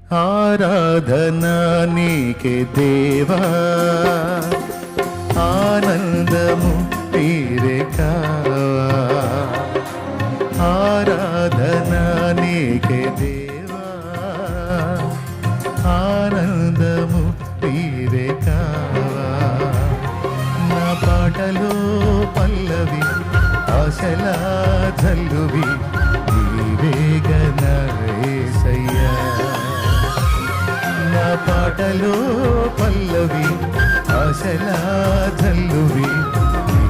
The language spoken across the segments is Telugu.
ఆరాధన నీకే దేవా, ఆనందము నీవే కావా. ఆరాధన నీకే దేవా, ఆనందము నీవే కావా. నా పాటలో పల్లవి ఆశలా జల్లువి నీవేగనా యేసయ్యా. నా పాటలో పల్లవి ఆశలా జల్లువి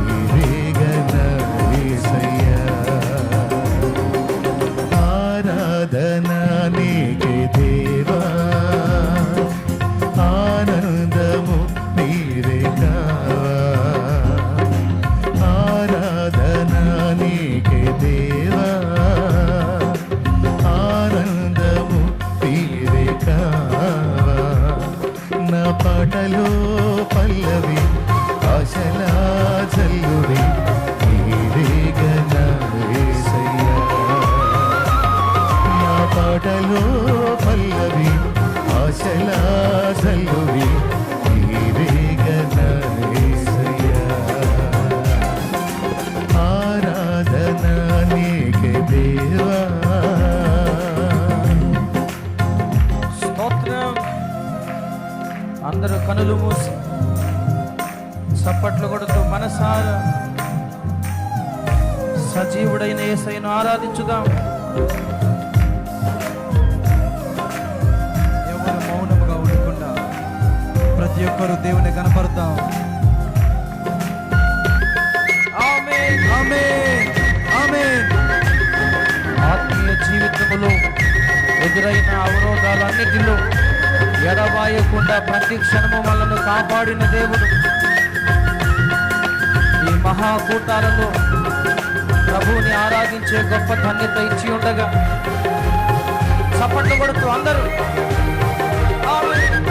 నీవేగనా యేసయ్యా. ఆరాధన నీకే దేవా, ఆనందము నీవే కావా. ఆరాధన నీకే దేవా, ఆనందము నీవే కావా. నా పాటలో పల్లవి ఆశలా జల్లువి నీవేగనా యేసయ్యా. నా పాటలో పల్లవి ఆశలా జల్లువి నీవేగనా యేసయ్యా. ఆరాధన నీకే దేవా. అందరూ కనులు మూసి చప్పట్లు కొడుతూ మనసారా సజీవుడైన యేసయ్యను ఆరాధించుదాం. ఎవరు మౌనముగా ఉండకుండా ప్రతి ఒక్కరు దేవుని కనపడతాం. ఆమేన్, ఆమేన్, ఆమేన్. ఆత్మీయ జీవితంలో ఎదురైన అవరోధాలన్నిటిలో ఎడబాయకుండా ప్రతి క్షణము మనల్ని కాపాడిన దేవుడు ఈ మహాకూటాలలో ప్రభువుని ఆరాధించే గొప్ప ధన్యత ఇచ్చి ఉండగా చప్పట్లు కొడుతూ అందరూ ఆమేన్.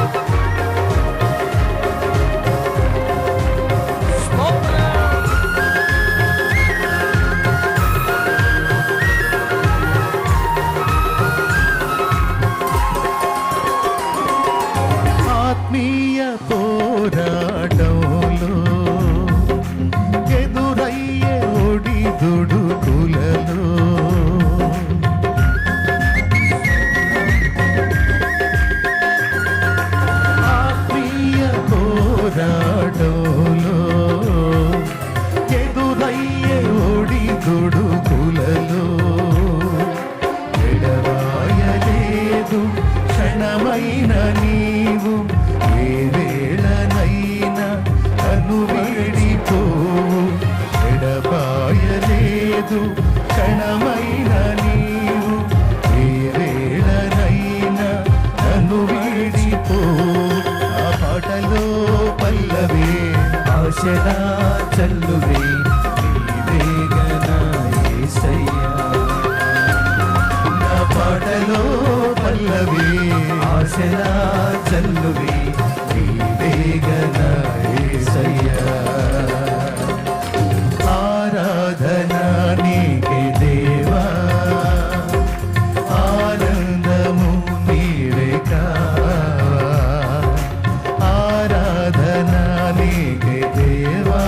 ఆత్మీయ పోరాటంలో ఎదురయ్యే ఒడిదుడుకులలో ఆత్మీయ పోరాటంలో ఎదురయ్యే ఒడిదుడుకులలో ఎడబాయలేదు క్షణమైన నీవు. ఏ వేళనైనా కను వేడిపోవు. ఎడబాయలేదు క్షణమైన నీవు. ఏ వేళనైనా కను వేడిపోవు. ఆ పాటలో పల్లవి ఆశలా చల్లువి నీవేగనా యేసయ్యా. నా పాటలో పల్లవి ఆశలా చల్లువి నీవేగనా యేసయ్యా. ఆరాధన నీకే దేవా, ఆనందము నీవే కావా. ఆరాధన నీకే దేవా.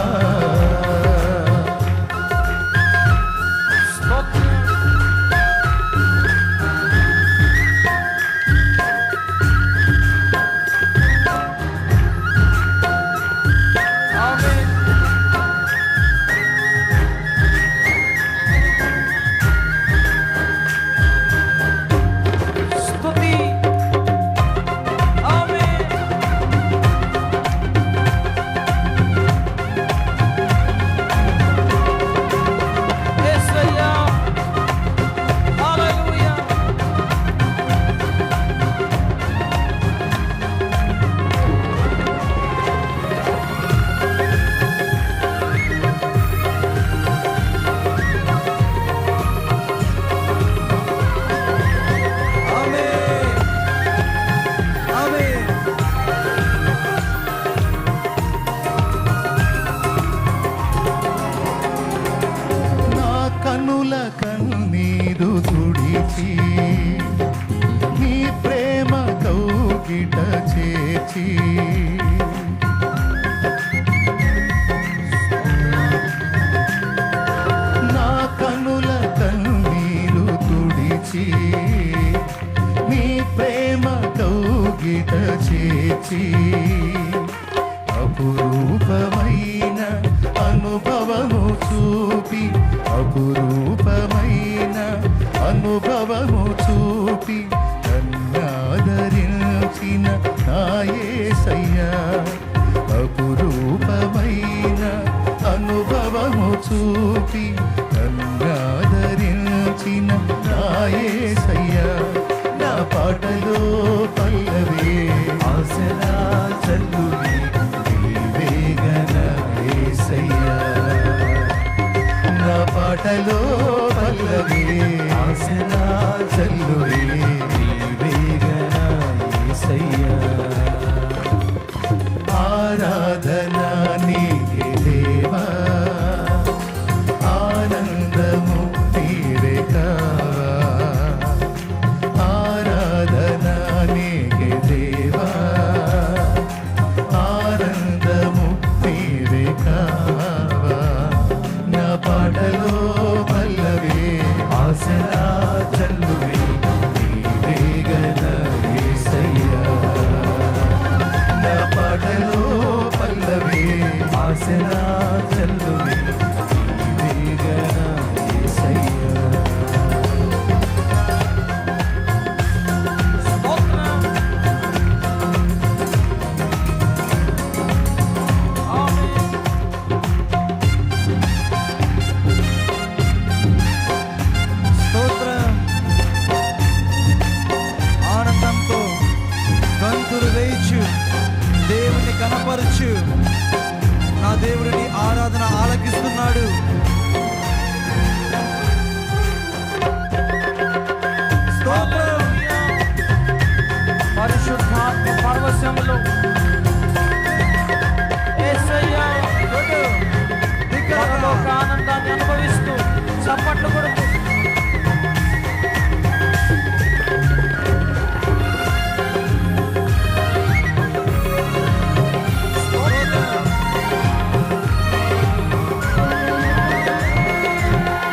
కౌగిట చేర్చి అపురూపమైన అనుభవము చూపి అపురూపమైన అనుభవము చూపి నన్నాదరించిన నా యేసయ్యా అపురూపమైన అనుభవము చూపి నన్నాదరించిన నా యేసయ్యా నా పాటలో పల్లవి ఆశలా చల్లువి నీవేగన యేసయ్యా నా పాటలో పల్లవి ఆశలా చల్లువి నీవేగన యేసయ్యా ఆరాధన నీకే దేవా ఆనందము నీవే కావా ఆరాధన నీకే దేవా ఆనందము నీవే కావా నా పాటలో పల్లవి ఆశలా చల్లువి నీవేగన యేసయ్యా నా పాటలో పల్లవి ఆశలా చల్లువి నీవేగన యేసయ్యా స్తోత్రం. ఆమేన్. స్తోత్రం. ఆనందంతో గంతులు వేయచ్చు, దేవుని కనపరచు. నా దేవుడిని ఆరాధన ఆలకిస్తున్నాడు. స్తోత్రం. పరిశుద్ధాత్మ పరవశములో యేసయ్యా పరలోక ఆనందాన్ని అనుభవిస్తూ చప్పట్లు కొడుతూ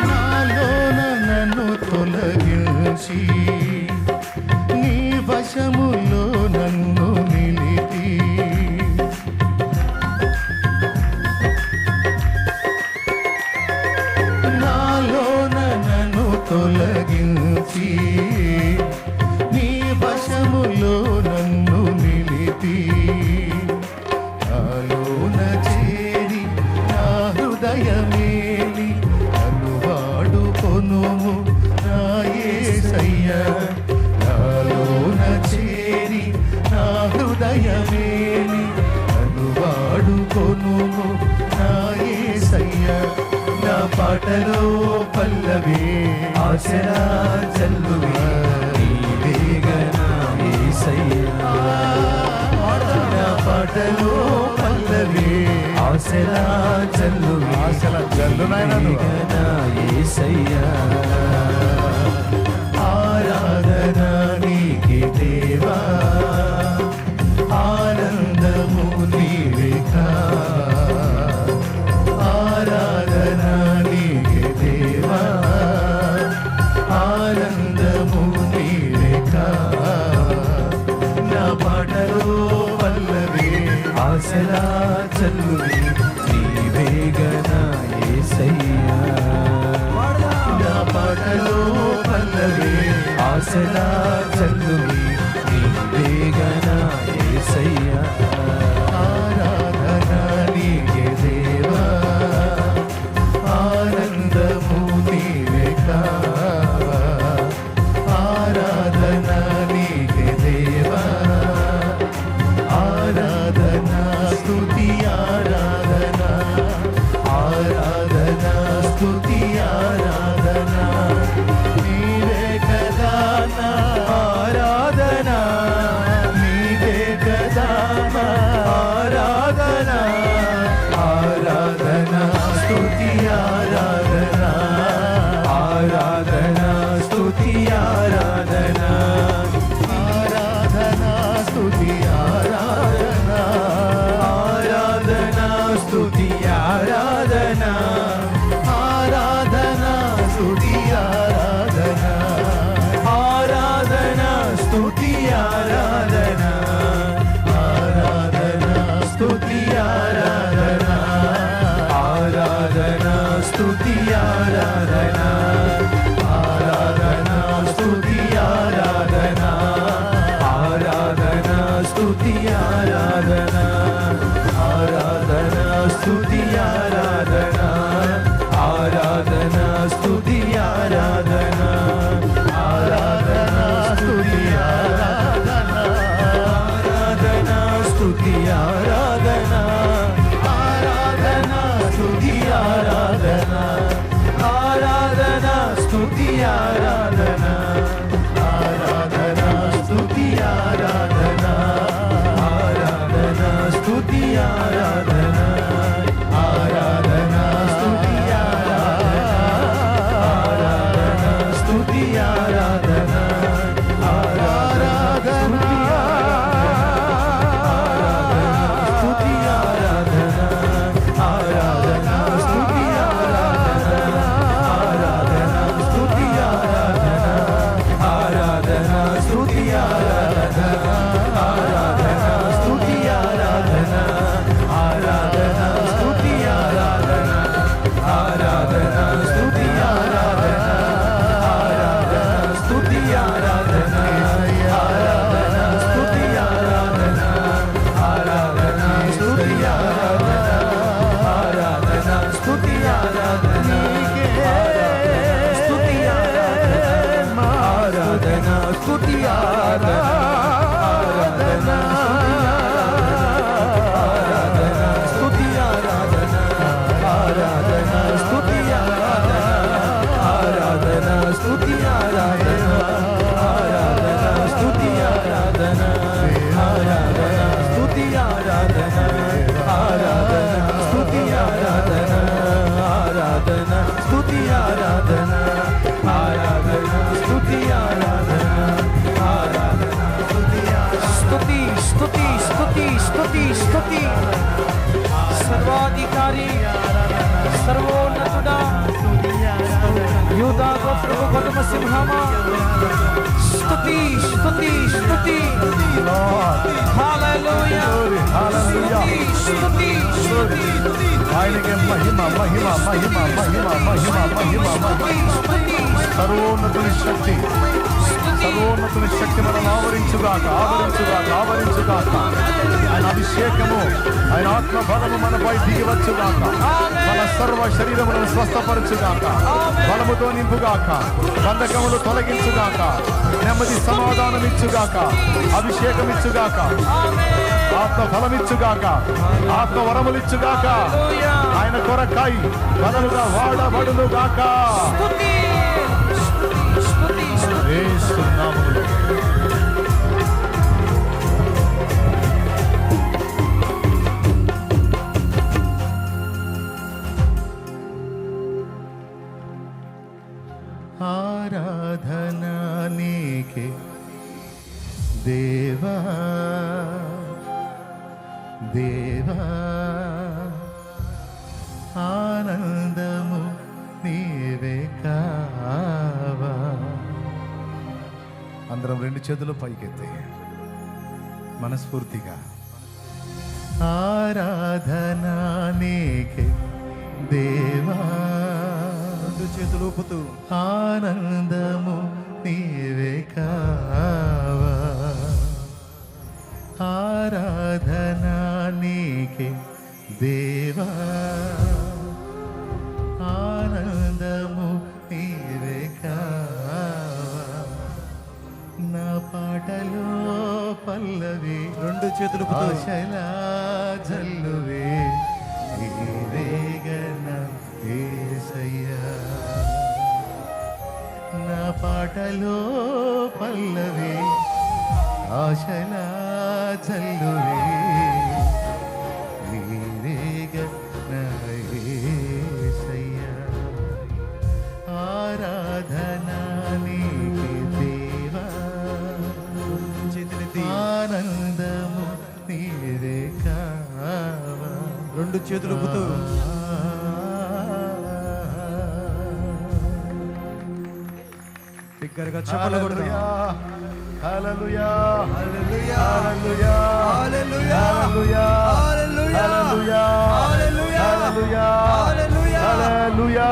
నాలోన నన్ను తొలగించి నీ వశములో నన్ను నిలిపి నాలోన నన్ను తొలగించి నీ వశములో నన్ను నిలిపి నాలోన చేరి నా హృదయమేలి నన్ను వాడుకొనుము నా యేసయ్యా నాలోన చేరి నా హృదయమేలి నన్ను వాడుకొనుము నా యేసయ్యా నా పాటలో పల్లవి ఆశలా చల్లువి నీవేగన యేసయ్యా నా పాటలో పల్లవి ఆశలా చల్లువి ఆశల చల్లు నాయన యేసయ్యా ఆరాధన నీకే దేవా ఆనందము నీవే ఆరాధన నీకే దేవా ఆనందము నీవే నా పాటలో పల్లవి ఆశలా చల్లువి నీవేగన యేసయ్యా నా పాటలో పల్లవి ఆశలా చల్లువి నీవేగన యేసయ్యా ఆరాధన నీకే దేవా ఆనందము నీవే ఆరాధన నీకే దేవా ఆరాధన స్తుతి ఆరాధన ఆరాధన స్తుతి ఆరాధన నీవే కదా నా ఆరాధన నీవే కదా నా ఆరాధన ఆరాధన స్తుతి ఆరాధన ఆరాధన స్తుతి ఆరాధన ఆరాధన స్తుతి ఆరాధన ఆరాధన స్తుతి ఆరాధన ఆరాధన స్తుతి ఆరాధన ఆరాధన స్తుతి ఆరాధన ఆరాధన స్తుతి ఆరాధన ఆరాధన స్తుతి ఆరాధన ఆరాధన స్తుతి ఆరాధన ఆరాధన స్తుతి ఆరాధన ఆరాధన స్తుతి ఆరాధన ఆరాధన స్తుతి ఆరాధన ఆరాధన స్తుతి ఆరాధన ఆరాధన స్తుతి ఆరాధన ఆరాధన స్తుతి ఆరాధన ఆరాధన స్తుతి ఆరాధన ఆరాధన స్తుతి ఆరాధన ఆరాధన స్తుతి ఆరాధన ఆరాధన స్తుతి ఆరాధన స్తుతి ఆరాధన ఆరాధన స్తుతి ఆరాధన ఆరాధన స్తుతి ఆరాధన ఆరాధన స్తుతి ఆరాధన ఆరాధన స్తుతి ఆరాధన ఆరాధన స్తుతి ఆరాధన ఆరాధన స్తుతి ఆరాధన ఆరాధన స్తుతి ఆరాధన ఆరాధన స్తుతి ఆరాధన ఆరాధన స్తుతి ఆరాధన ఆరాధన స్తుతి ఆరాధన ఆరాధన స్తుతి ఆరాధన స్తుతి ఆరాధన ఆరాధన స్తుతి ఆరాధన ఆరాధన స్తుతి ఆరాధన ఆరాధన స్తుతి ఆరాధన ఆరాధన స్తుతి ఆరాధన ఆరాధన స్తుతి ఆరాధన ఆరాధన స్తుతి ఆరాధన ఆరాధన స్తుతి ఆరాధన ఆరాధన స్తుతి ఆరాధన ఆరాధన స్తుతి ఆరాధన ఆరాధన స్తుతి స్తుతి స్తుతి స్తుతి స్తుతి స్తుతి సర్వాధికారి సర్వోన్నతుడా యూదా గోత్రపు కొదమ సింహమా స్తుతి స్తుతి స్తుతి హల్లెలూయా స్తుతి స్తుతి స్తుతి ఆయనకే మహిమ మహిమ మహిమ మహిమ మహిమ మహిమ సర్వోన్నతుని శక్తి సర్వోన్నతుని శక్తి మనం ఆవరించుగాక ఆవరించుగాక ఆవరించుగాక ఆయన అభిషేకము ఆయన ఆత్మ బలము మనపై దిగివచ్చుగాక మన సర్వ శరీరములను స్వస్థపరచుగాక బలముతో నింపుగాక బంధకములు తొలగించుగాక నెమ్మది సమాధానం ఇచ్చుగాక అభిషేకం ఇచ్చుగాక ఆత్మ ఫలమిచ్చుగాక ఆత్మ వరములిచ్చుగాక ఆయన కొరకై బలముగా వాడబడునుగాక యేసు నామములో ఆరాధన నీకే దేవా దేవా ఆనందము నీవే కావా. అందరం రెండు చేతులు పైకెత్తి మనస్ఫూర్తిగా ఆరాధన నీకే దేవా. రెండు చేతులు ఊపుతూ ఆనందము నీవే కావా. ఆరాధన నీకే దేవా. ఆనందము నీవే కావా. నా పాటలో పల్లవి రెండు చేతులు ఆశలా జల్లువే నీవేగన యేసయ్యా. నా పాటలో పల్లవి ఆశలా జల్లువే నీవేగన యేసయ్యా. ఆరాధన నీకే దేవా. చేతులెత్తి ఆనందము నీవే కావా. రెండు చేతులు ఊపుతూ బిగ్గరగా చెప్పలు కొడదాం. హల్లెలూయా హల్లెలూయా హల్లెలూయా హల్లెలూయా హల్లెలూయా హల్లెలూయా హల్లెలూయా హల్లెలూయా హల్లెలూయా హల్లెలూయా హల్లెలూయా